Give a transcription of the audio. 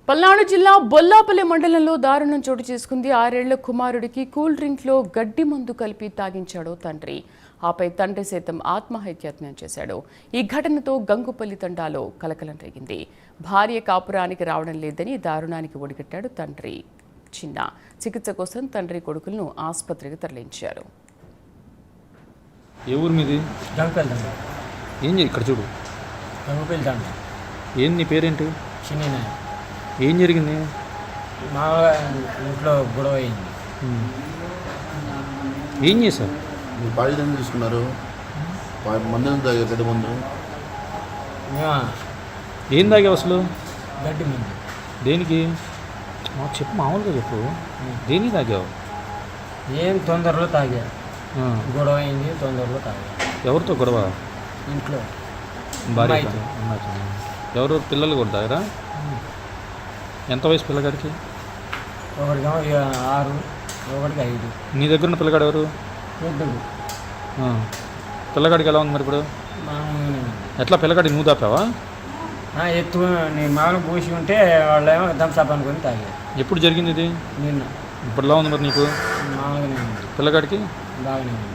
పల్నాడు జిల్లా బొల్లాపల్లి మండలంలో దారుణం చోటు చేసుకుంది. 6 ఏళ్ల కుమారుడికి కూల్ డ్రింక్లో గడ్డి మందు కలిపి తాగించాడు తండ్రి. ఆపై తండ్రి సైతం ఆత్మహత్యాయత్నం చేశాడు. ఈ ఘటనతో గంగుపల్లి తండాలో కలకలం రేగింది. భార్య కాపురానికి రావడం లేదని దారుణానికి ఒడిగట్టాడు తండ్రి చిన్న. చికిత్స కోసం తండ్రి కొడుకులను ఆసుపత్రికి తరలించారు. ఏ ఊరు మీది? ఏం ఇక్కడ చూడు. ఏం నీ పేరేంటి? చిన్న. ఏం జరిగింది? మామూలుగా ఇంట్లో గొడవ అయింది. ఏం చేశారు? మీరు బాడీ ఎందుకు తీసుకున్నారు? మందు తాగారు, గడ్డి మందు. ఏం తాగావు అసలు? గడ్డి మందు. దేనికి? మాకు చెప్పు, మామూలుగా చెప్పు. దేనికి తాగావు? ఏం తొందరలో తాగా. గొడవ అయింది, తొందరలో తాగా. ఎవరితో గొడవ? ఇంట్లో భార్య. ఎవరు పిల్లలు కూడా తాగారా? ఎంత వయసు పిల్లగాడికి? ఒకటికి 6, ఒకటికి 5. నీ దగ్గర ఉన్న పిల్లగాడు ఎవరు? పెద్దడు. పిల్లగాడికి ఎలా ఉంది మరి ఇప్పుడు? ఎట్లా పిల్లగాడి నువ్వు తాపావా? ఎత్తు నేను మామూలు పూసి ఉంటే వాళ్ళు ఏమో థమ్స్అప్ అనుకుని తాగా. ఎప్పుడు జరిగింది ఇది? నిన్న. ఇప్పుడు ఎలా ఉంది మరి నీకు? మామూలుగానే ఉంది. పిల్లగాడికి బాగానే ఉంది.